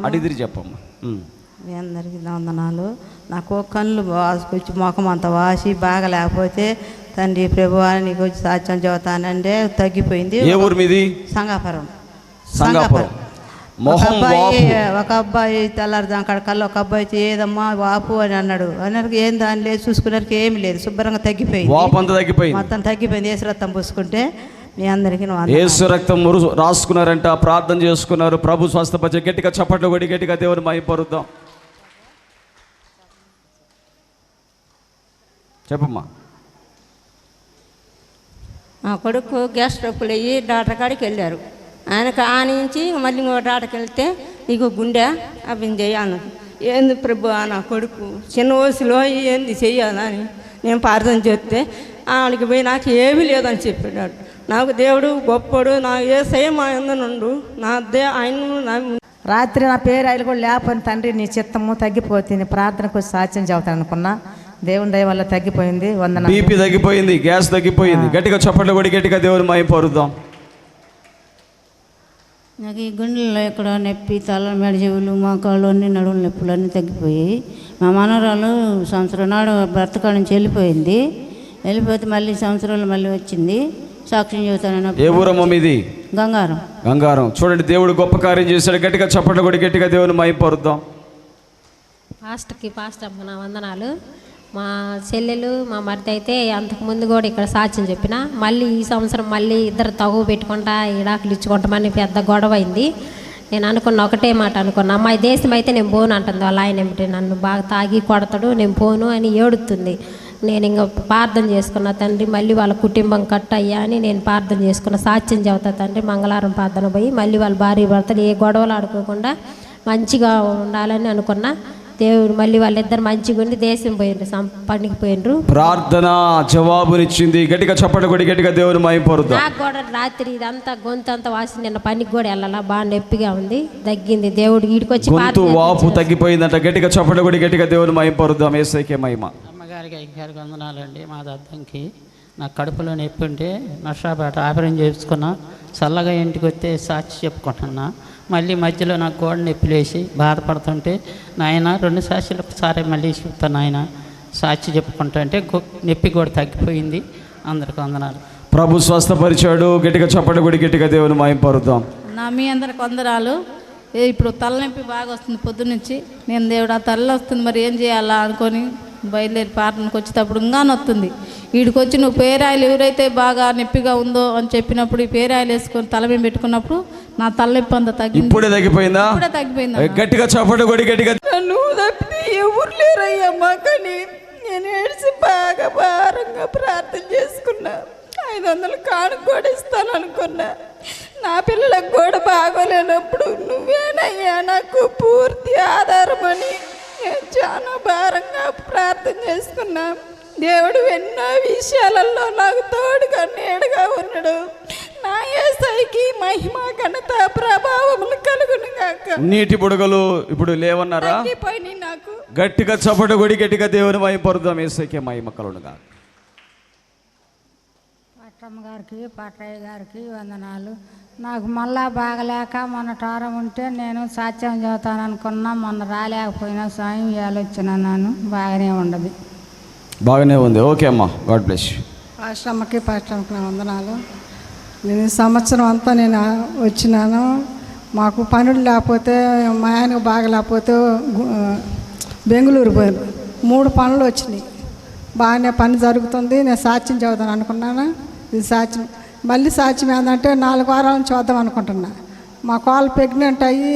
అడిదిరి చెప్పమ్మా. మీ అందరికీ వందనాలు. నాకు కళ్ళు వాసుకొచ్చి ముఖం అంతా వాసి బాగా లేకపోతే తండ్రి ప్రభు నీకు వచ్చి సాక్ష్యం చెబుతానంటే తగ్గిపోయింది. ఏ ఊరు మీది? సంగాపురం. ఒక అబ్బాయి తెల్లారుదాం అక్కడ కళ్ళు ఒక అబ్బాయి ఏదమ్మా వాపు అని అన్నాడు. అన్నరికి ఏం దాని లేదు, చూసుకున్నరికి ఏమి లేదు, శుభ్రంగా తగ్గిపోయింది. మొత్తం తగ్గిపోయింది. ఏసు రక్తం పూసుకుంటే. మీ అందరికీ ఏసు రక్తం రాసుకున్నారంట, ప్రార్థన చేసుకున్నారు, ప్రభు స్వస్థపరిచే. గట్టిగా చప్పట్లు కొడి గట్టిగా దేవుని మహిమపరుద్దాం. చెప్పమ్మా. మా కొడుకు గ్యాస్ ట్రబుల్ అయ్యి డాక్టర్ కాడికి వెళ్ళారు. ఆయనకు ఆనించి మళ్ళీ ఇంకో డాక్టర్కి వెళ్తే నీకు గుండె అవి చేయాలన్నది. ఏంది ప్రభు నా కొడుకు చిన్న వయసులో ఏంది చెయ్యాలని నేను ప్రార్థన చేస్తే ఆడికి పోయి నాకు ఏమీ లేదని చెప్పాడు. నాకు దేవుడు గొప్పడు, నాకు యేసయ్య మా యందునుండు, ఆయన రాత్రి నా పేరు ఆయన కూడా లేపని తండ్రి నీ చిత్తము తగ్గిపోతుంది, ప్రార్థనకు సాక్ష్యం చెబుతాను అనుకున్నా. దేవుని దయ వల్ల తగ్గిపోయింది. బీపీ తగ్గిపోయింది, గ్యాస్ తగ్గిపోయింది. గట్టిగా చప్పట్లు కొడి గట్టిగా దేవుని మహిమపరుద్దాం. నాకు ఈ గుండెల్లో ఎక్కడ నొప్పి, తల మెడజెవులు, మోకాళ్ళు అన్నీ నడువుల నొప్పులు అన్నీ తగ్గిపోయాయి. మా మనవరాలు సంవత్సరం నాడు భర్త కాడ నుంచి వెళ్ళిపోయింది. వెళ్ళిపోతే మళ్ళీ సంవత్సరాలు మళ్ళీ వచ్చింది. సాక్ష్యం చెబుతాను. ఏ ఊరమ్మ మీది? గంగారం. గంగారం. చూడండి, దేవుడు గొప్ప కార్యం చేశాడు. గట్టిగా చప్పట్లు కొడి గట్టిగా దేవుని మహిమపరుద్దాం. పాస్టర్ అమ్మ నా వందనాలు. మా చెల్లెలు మా మరిది అయితే అంతకుముందు కూడా ఇక్కడ సాక్ష్యం చెప్పిన, మళ్ళీ ఈ సంవత్సరం మళ్ళీ ఇద్దరు తగువ పెట్టుకుంటా ఇడాకులు ఇచ్చుకుంటామని పెద్ద గొడవ అయింది. నేను అనుకున్న ఒకటే మాట అనుకున్నా, అమ్మాయి దేశం అయితే నేను పోను అంటుంది. వాళ్ళ ఆయన ఏమిటి నన్ను బాగా తాగి కొడతాడు, నేను పోను అని ఏడుతుంది. నేను ఇంకా ప్రార్థన చేసుకున్న తండ్రి మళ్ళీ వాళ్ళ కుటుంబం కట్ అయ్యా అని నేను ప్రార్థన చేసుకున్న. సాక్ష్యం చెబుతా తండ్రి. మంగళవారం ప్రార్థన పోయి మళ్ళీ వాళ్ళ భార్య భర్తలు ఏ గొడవలు ఆడుకోకుండా మంచిగా ఉండాలని అనుకున్నా. దేవుడు మళ్ళీ వాళ్ళిద్దరు మంచిగా ఉండి దేశం పోయిండ్రు, పనికి పోయిండ్రు. ప్రార్థన జవాబునిచ్చింది. గట్టిగా చప్పట్లు కొడి గట్టిగా దేవుని మహిమపరుద్దాం. నాకు కూడా రాత్రి ఇదంతా గొంతు అంతా వాసి నిన్న పనికి కూడా వెళ్ళాలా, బాగా నొప్పిగా ఉంది, తగ్గింది. దేవుడు వీడికొచ్చి వాపు తగ్గిపోయిందంట. గట్టిగా చప్పట్లు కొడి గట్టిగా దేవుని మహిమపరుద్దాం. యేసయ్యకే మహిమ. అమ్మగారికి అయ్యగారికి వందనాలండి. మా దద్దంకి నాకు కడుపులో నొప్పి ఉంటే నర్సాపేట ఆపరేషన్ చేసుకున్నా. చల్లగా ఇంటికి వస్తే సాక్షి చెప్పుకుంటున్నా. మళ్ళీ మధ్యలో నాకు గోడ నొప్పి లేచి బాధపడుతుంటే నాయన 2 సాక్షులు ఒకసారి మళ్ళీ చెప్తాను నాయన సాక్షి చెప్పుకుంటా అంటే నొప్పి కూడా తగ్గిపోయింది. అందరికి వందనాలు. ప్రభు స్వస్థపరిచాడు. గట్టిగా చప్పట్లు కొడి గట్టిగా దేవుని మహిమపరుద్దాం. మీ అందరికి వందనాలు. ఇప్పుడు తలనొప్పి బాగా వస్తుంది పొద్దున్నుంచి. నేను దేవుడు ఆ తల వస్తుంది మరి ఏం చేయాలా అనుకొని బయలుదేరి ప్రార్థనకు వచ్చేటప్పుడు ఇంకా వస్తుంది. వీడికి వచ్చి నువ్వు పేరాయిలు ఎవరైతే బాగా నొప్పిగా ఉందో అని చెప్పినప్పుడు ఈ పేరాయిలు వేసుకొని తల మీద పెట్టుకున్నప్పుడు నా తలనొప్పి అంతా తగ్గింది. ఇప్పుడే తగ్గిపోయిందా? ఇప్పుడే తగ్గిపోయిందా? గట్టిగా చప్పట్లు కొడి గట్టిగా. నువ్వు తప్పితే ఎవరు లేరయ్యమ్మా, కానీ నేను ఏడ్చి బాగా భారంగా ప్రార్థన చేసుకున్నా. 500 కానుక కూడా ఇస్తాను అనుకున్నా. నా పిల్లలకు కూడా బాగోలేనప్పుడు నువ్వేనయ్యా నాకు పూర్తి ఆధారమని నేను చాలా భారంగా ప్రార్థన చేసుకున్నా. దేవుడు ఎన్నో విషయాలలో నాకు తోడుగా నీడగా ఉన్నాడు. నా యేసయ్యకి మహిమ ఘనత ప్రభావములు కలుగును గాక. నీటి బుడగలు ఇప్పుడు లేవన్నారా? నాకు గట్టిగా చప్పట్లు కొడి గట్టిగా దేవుని మహిమపరుద్దాం. యేసయ్యకే మహిమ కలుగును గాక. పట్టమ్మ గారికి పట్టయ్య గారికి వందనాలు. నాకు మళ్ళా బాగలేక మొన్న టారం ఉంటే నేను సాక్ష్యం చెబుతాను అనుకున్నా. మొన్న రాలేకపోయినా స్వామి వచ్చినా నేను బాగానే ఉండదు. బాగానే ఉంది. ఓకే అమ్మా, గాడ్ బ్లెస్ యూ. పాస్టమ్మకి నా వందనాలు. నేను ఈ సంవత్సరం అంతా నేను వచ్చినాను. మాకు పనులు లేకపోతే మా ఆయనకు బాగలేకపోతే బెంగళూరు పోయాను. 3 పనులు వచ్చినాయి. బాగానే పని జరుగుతుంది. నేను సాక్ష్యం చెబుతాను అనుకున్నాను. ఇది సాక్ష్యం. మళ్ళీ సాక్ష్యం ఏంటంటే 4 వారాల నుంచి వద్దాం అనుకుంటున్నా. మా కోళ్ళు ప్రెగ్నెంట్ అయ్యి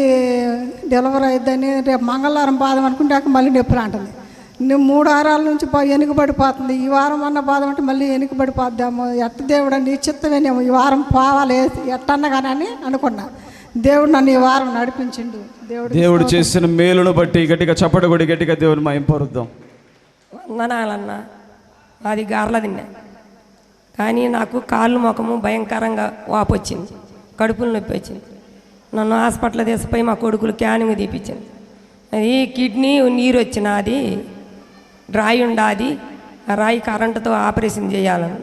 డెలివరీ అయిద్దని రేపు మంగళవారం బాధం అనుకుంటే మళ్ళీ నొప్పులు అంటుంది. నువ్వు 3 వారాల నుంచి వెనుకబడిపోతుంది. ఈ వారం అన్న బాధ అంటే మళ్ళీ వెనుకబడిపోద్దాము. ఎట్ట దేవుడు నీ చిత్తమేనేమో ఈ వారం పోవాలి ఎట్టన్నా కానీ అని అనుకున్నా. దేవుడు నన్ను ఈ వారం నడిపించిండు. దేవుడు చేసిన మేలును బట్టి గట్టిగా చప్పట్లు కొడి గట్టిగా దేవుని మహిమపరుద్దాం. వందనాలన్నా. అది గార్ల తిన్నా కానీ నాకు కాళ్ళు ముఖము భయంకరంగా వాపు వచ్చింది, కడుపులు నొప్పి వచ్చింది. నన్ను హాస్పిటల్ తీసిపోయి మా కొడుకులు క్యానింగ్ తీపించింది. అది కిడ్నీ నీరు వచ్చిన అది రాయి ఉండాది, ఆ రాయి కరెంటుతో ఆపరేషన్ చేయాలని.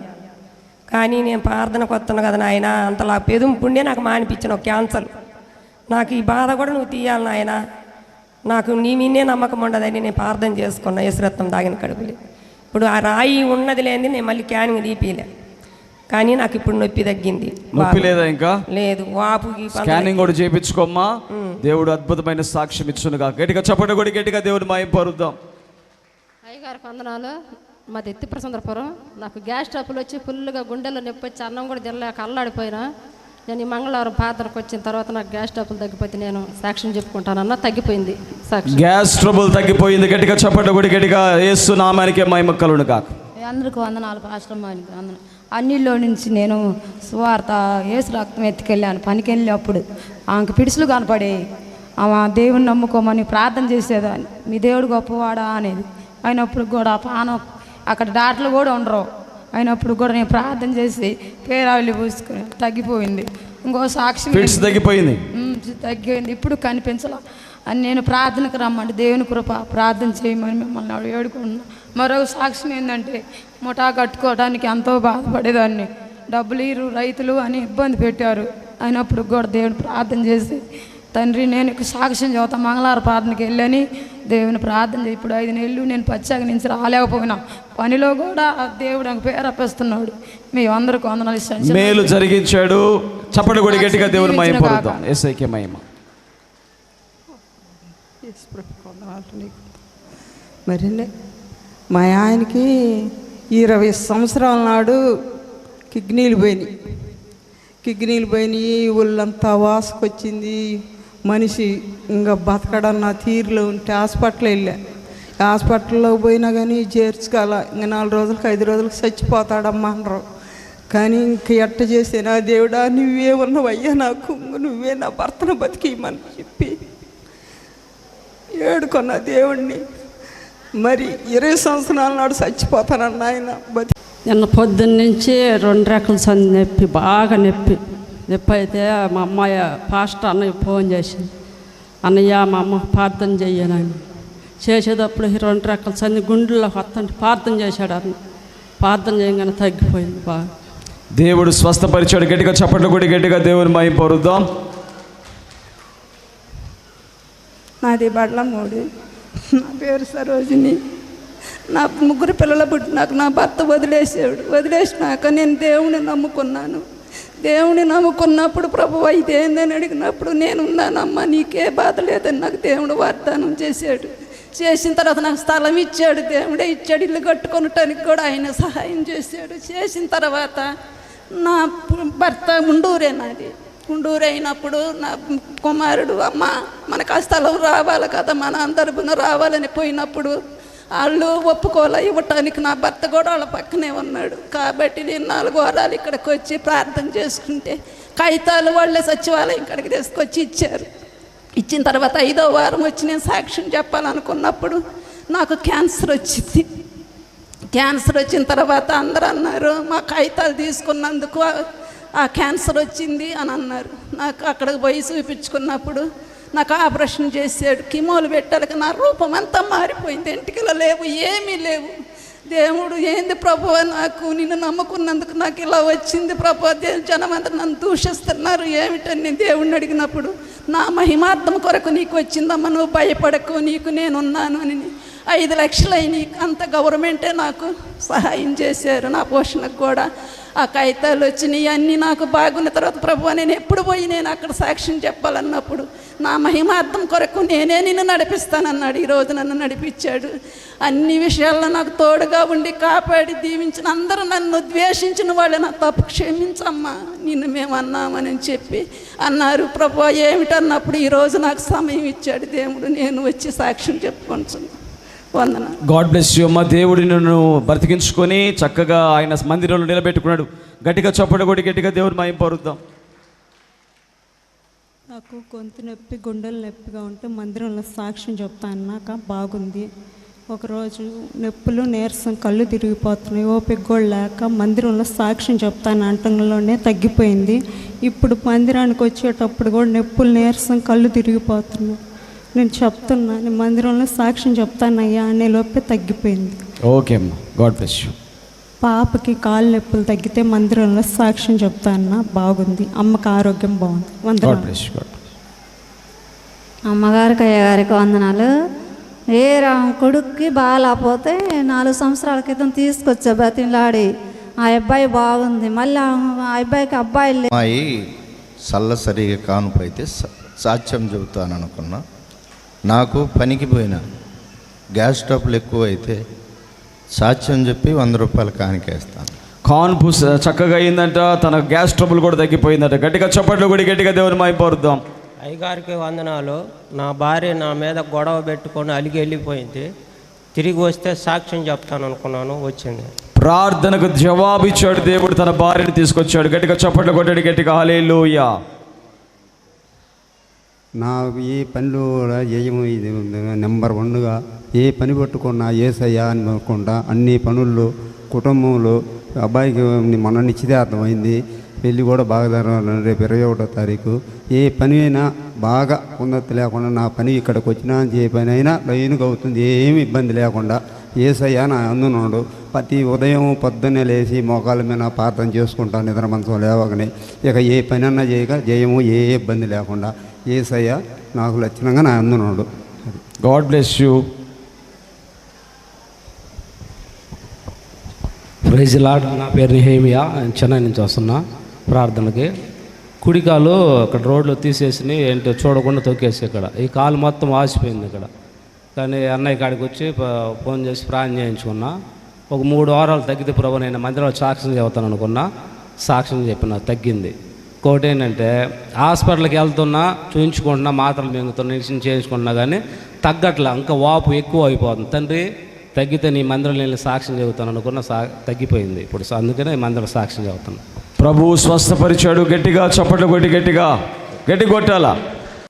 కానీ నేను ప్రార్థనకు వస్తున్నాను కదా నాయన, అంతలా పెదుంపుండే నాకు మానిపించిన క్యాన్సర్. నాకు ఈ బాధ కూడా నువ్వు తీయాలి నాయన, నాకు నీ మీనే నమ్మకం ఉండదని నేను ప్రార్థన చేసుకున్నా యేసురత్నం తాగిన కడుపులే. ఇప్పుడు ఆ రాయి ఉన్నది లేని నేను మళ్ళీ క్యానింగ్ తీపిలే, కానీ నాకు ఇప్పుడు నొప్పి తగ్గింది. నొప్పి లేదా ఇంకా? లేదు. వాపుకి స్కానింగ్ కూడా చేయించుకోమ్మా. దేవుడు అద్భుతమైన సాక్ష్యం ఇచ్చునుగా. గట్టిగా చప్పట కూడా గట్టిగా దేవుడు మహిమపరుద్దాం. అయ్యగారికి వందనాలు. మాది ఎత్తి ప్రసంద్రపురం. నాకు గ్యాస్ ట్రబుల్ వచ్చి ఫుల్గా గుండెల్లో నొప్పి వచ్చి అన్నం కూడా తినలేక అల్లాడిపోయినా. నేను ఈ మంగళవారం పాత్రకు వచ్చిన తర్వాత నాకు గ్యాస్ ట్రబుల్ తగ్గిపోతే నేను సాక్ష్యం చెప్పుకుంటానన్నా, తగ్గిపోయింది సాక్ష్యం. గ్యాస్ ట్రబుల్ తగ్గిపోయింది. గట్టిగా చప్పట కూడా గట్టిగా యేసు నామానికే మహిమ కలుగునుగా. అందరికీ వందనాలు. ఆశ్రమానికి వందనాలు. అన్నిలో నుంచి నేను సువార్త యేసు రక్తం ఎత్తుకెళ్ళాను. పనికి వెళ్ళినప్పుడు ఆమెకు పిడుసులు కనపడేవి. ఆమె దేవుని నమ్ముకోమని ప్రార్థన చేసేదాన్ని. మీ దేవుడు గొప్పవాడా అనేది. అయినప్పుడు కూడా పానం అక్కడ డాక్టర్లు కూడా ఉండరు. అయినప్పుడు కూడా నేను ప్రార్థన చేసి పేరాలు పూసుకుని తగ్గిపోయింది. ఇంకో సాక్షి తగ్గిపోయింది. తగ్గిపోయింది. ఇప్పుడు కనిపించాల అని నేను ప్రార్థనకు రమ్మంటే దేవుని కృప ప్రార్థన చేయమని మిమ్మల్ని వేడుకున్నాను. మరొక సాక్ష్యం ఏంటంటే ముఠా కట్టుకోవడానికి ఎంతో బాధపడేదాన్ని. డబ్బులు ఇరు రైతులు అని ఇబ్బంది పెట్టారు. అయినప్పుడు కూడా దేవుని ప్రార్థన చేసి తండ్రి నేను సాక్ష్యం చదువుతాను. మంగళవారం ప్రార్థనకి వెళ్ళని దేవుని ప్రార్థన చేసి ఇప్పుడు 5 నెలలు నేను పచ్చాక నుంచి రాలేకపోయినా పనిలో కూడా దేవుడు నాకు పేరపిస్తున్నాడు. మీ అందరికీ వందనాలు. మేలు జరిగించాడు. చప్పటి కూడా గట్టిగా దేవుని మహిమపరుద్దాం. యేసయ్యకే మహిమ. మరి మా ఆయనకి 20 సంవత్సరాల నాడు కిడ్నీలు పోయినాయి. ఒళ్ళంతా వాసుకొచ్చింది. మనిషి ఇంకా బతకడన్న తీరులో ఉంటే హాస్పిటల్ వెళ్ళా. హాస్పిటల్లో పోయినా కానీ చేర్చుకోవాల. ఇంకా 4 రోజులకు 5 రోజులకు చచ్చిపోతాడమ్మా అన్నారు. కానీ ఇంక ఎట్ట చేసేనా దేవుడా, నువ్వే ఉన్నవయ్యా నాకు, నువ్వే నా భర్తను బతికియమని చెప్పి ఏడుకున్నా దేవుణ్ణి. మరి 20 సంవత్సరాల నాడు చచ్చిపోతానన్న ఆయన నిన్న పొద్దున్న నుంచి 2 రెక్కల సంది నొప్పి, బాగా నొప్పి అయితే మా అమ్మాయి పాస్టర్ అన్నయ్య ఫోన్ చేసింది. అన్నయ్య మా అమ్మ ప్రార్థన చెయ్యనని చేసేటప్పుడు 2 రెక్కల సంది గుండెల్లో వస్తుంటే ప్రార్థన చేశాడు. అన్న ప్రార్థన చేయగానే తగ్గిపోయింది బాగా. దేవుడు స్వస్థపరిచాడు. గట్టిగా చప్పట్లు కూడా గట్టిగా దేవుని మహిమపరుద్దాం. నాది బడ్లమూడి. నా పేరు సరోజిని. నా 3 పిల్లల పుట్టినాక నా భర్త వదిలేసినాక నేను దేవుని నమ్ముకున్నాను. దేవుని నమ్ముకున్నప్పుడు ప్రభు అయితే ఏందని అడిగినప్పుడు నేనున్నానమ్మా, నీకే బాధ లేదని నాకు దేవుడు వాగ్దానం చేశాడు. చేసిన తర్వాత నాకు స్థలం ఇచ్చాడు. దేవుడే ఇచ్చాడు. ఇల్లు కట్టుకొనటానికి కూడా ఆయన సహాయం చేశాడు. చేసిన తర్వాత నా భర్త ఉండూరే. నాది ఉండూరు అయినప్పుడు నా కుమారుడు అమ్మ మనకు ఆ స్థలం రావాలి కదా, మన అందరిపున రావాలని పోయినప్పుడు వాళ్ళు ఒప్పుకోలే ఇవ్వటానికి. నా భర్త కూడా వాళ్ళ పక్కనే ఉన్నాడు. కాబట్టి నేను 4 వారాలు ఇక్కడికి వచ్చి ప్రార్థన చేసుకుంటే కాగితాలు వాళ్ళే సచివాలయం ఇక్కడికి తీసుకొచ్చి ఇచ్చారు. ఇచ్చిన తర్వాత 5వ వారం వచ్చి నేను సాక్ష్యం చెప్పాలనుకున్నప్పుడు నాకు క్యాన్సర్ వచ్చింది. క్యాన్సర్ వచ్చిన తర్వాత అందరూ అన్నారు మా కాగితాలు తీసుకున్నందుకు ఆ క్యాన్సర్ వచ్చింది అని అన్నారు. నాకు అక్కడికి పోయి చూపించుకున్నప్పుడు నాకు ఆపరేషన్ చేసాడు. కిమోలు పెట్టాక నా రూపం అంతా మారిపోయింది. ఎంటికలు లేవు, ఏమీ లేవు. దేవుడు ఏంది ప్రభు, నాకు నిన్ను నమ్ముకున్నందుకు నాకు ఇలా వచ్చింది ప్రభు, జనం అంతా నన్ను దూషిస్తున్నారు ఏమిటని నేను దేవుడిని అడిగినప్పుడు నా మహిమార్థం కొరకు నీకు వచ్చిందమ్మా, నువ్వు భయపడకు, నీకు నేనున్నాను అని 5 లక్షలు అయినాయి. అంత గవర్నమెంటే నాకు సహాయం చేశారు. నా పోషణకు కూడా ఆ కాగితాలు వచ్చినాయి. అన్నీ నాకు బాగున్న తర్వాత ప్రభు నేను ఎప్పుడు పోయి నేను అక్కడ సాక్ష్యం చెప్పాలన్నప్పుడు నా మహిమార్థం కొరకు నేనే నిన్ను నడిపిస్తానన్నాడు. ఈరోజు నన్ను నడిపించాడు. అన్ని విషయాల్లో నాకు తోడుగా ఉండి కాపాడి దీవించిన అందరూ నన్ను ద్వేషించిన వాళ్ళు నా తప్పు క్షమించమ్మా, నిన్ను మేము అన్నామని చెప్పి అన్నారు. ప్రభు ఏమిటన్నప్పుడు ఈరోజు నాకు సమయం ఇచ్చాడు దేవుడు. నేను వచ్చి సాక్ష్యం చెప్పుకుంటున్నాను. వందన. గాడ్ బ్లెస్ యు అమ్మ. దేవుడి నిన్ను బ్రతికించుకొని చక్కగా ఆయన మందిరంలో నిలబెట్టుకున్నాడు. గట్టిగా చప్పట కొట్టి గట్టిగా దేవుని మహిమపరుద్దాం. నాకు గొంతు నొప్పి, గుండెలు నొప్పిగా ఉంటే మందిరంలో సాక్ష్యం చెప్తా అన్నాక బాగుంది. ఒకరోజు నొప్పులు, నీరసం, కళ్ళు తిరిగిపోతున్నాయి, ఓపిక కూడా లేక మందిరంలో సాక్ష్యం చెప్తాను అంటంలోనే తగ్గిపోయింది. ఇప్పుడు మందిరానికి వచ్చేటప్పుడు కూడా నొప్పులు, నీరసం, కళ్ళు తిరిగిపోతున్నాయి. నేను చెప్తున్నాను మందిరంలో సాక్ష్యం చెప్తానయ్యా అనే లోపే తగ్గిపోయింది. ఓకే అమ్మా, గాడ్ బ్లెస్ యు. పాపకి కాళ్ళు నొప్పులు తగ్గితే మందిరంలో సాక్ష్యం చెప్తానన్నా బాగుంది. అమ్మకి ఆరోగ్యం బాగుంది. God bless you. అమ్మగారికి అయ్యగారికి వందనాలు. కొడుక్కి బాగాలేకపోతే 4 సంవత్సరాల క్రితం తీసుకొచ్చా బతిలాడి. ఆ అబ్బాయి బాగుంది. మళ్ళీ ఆ అబ్బాయికి అబ్బాయిలు అమ్మాయి సరిగా కానుపైతే సాక్ష్యం చెబుతాను అనుకున్నా. నాకు పనికి పోయిన గ్యాస్ స్టవ్లు ఎక్కువ అయితే సాక్ష్యం చెప్పి 100 రూపాయలు కానికేస్తాను. కాన్పు చక్కగా అయిందంట, తన గ్యాస్ ట్రబుల్ కూడా తగ్గిపోయిందంట. గట్టిగా చప్పట్లు కూడా గట్టిగా దేవుని మహిమపరుద్దాం. అయ్యగారికి వందనాలు. నా భార్య నా మీద గొడవ పెట్టుకొని అలిగి వెళ్ళిపోయింది. తిరిగి వస్తే సాక్ష్యం చెప్తాను అనుకున్నాను, వచ్చింది. ప్రార్థనకు జవాబిచ్చాడు దేవుడు, తన భార్యను తీసుకొచ్చాడు. గట్టిగా చప్పట్లు కొట్టాడు గట్టిగా. హల్లెలూయా. నా ఈ పనిలో ఏమో ఇది నెంబర్ 1గా ఏ పని పట్టుకున్నా ఏసయ్యా అని అనుకుంటా అన్ని పనుల్లో కుటుంబంలో అబ్బాయికి మొన్న నిశ్చితార్థమైంది. పెళ్ళి కూడా బాగా జరగాలి రేపు 21వ తారీఖు. ఏ పని అయినా బాగా ఉన్నతి లేకుండా నా పని ఇక్కడికి వచ్చినా ఏ పని అయినా లైన్గా అవుతుంది, ఏమి ఇబ్బంది లేకుండా. ఏసయ్యా నా అందున్నాడు. ప్రతి ఉదయం పొద్దున్నే లేచి మోకాళ్ళ మీద ప్రార్థన చేసుకుంటాను నిద్ర మంచం లేవగానే. ఇక ఏ పని అన్నా చేయము ఏ ఇబ్బంది లేకుండా. ఏసయ్యా నాకు లక్షణంగా నా అందున్నాడు. God bless you. Praise Lord. నా పేరు నిహేమియా, చెన్నై నుంచి వస్తున్నా ప్రార్థనకి. కుడికాలు అక్కడ రోడ్లో తీసేసి ఏంటో చూడకుండా తొక్కేసి ఇక్కడ ఈ కాలు మొత్తం వాసిపోయింది ఇక్కడ. కానీ అన్నయ్య కాడికి వచ్చి ఫోన్ చేసి ప్రార్థన చేయించుకున్నా. ఒక 3 వారాలు తగ్గితే ప్రభు నేను మందిరంలో సాక్ష్యం చెబుతాను అనుకున్నా. సాక్ష్యం చెప్పిన తగ్గింది. ఇంకోటి ఏంటంటే హాస్పిటల్కి వెళ్తున్నా, చూయించుకుంటున్నా, మాత్రలు మింగుతున్నా, ఇంజక్షన్ చేయించుకుంటున్నా కానీ తగ్గట్లా, ఇంకా వాపు ఎక్కువ అయిపోతుంది. తండ్రి తగ్గితే నీ మందిరంలో నేను సాక్ష్యం చెబుతాను అనుకున్న తగ్గిపోయింది ఇప్పుడు. అందుకనే ఈ మందిరం సాక్ష్యం చెబుతాను. ప్రభువు స్వస్థపరిచాడు. గట్టిగా చప్పట్లు కొట్టి గట్టిగా గట్టి కొట్టాలా.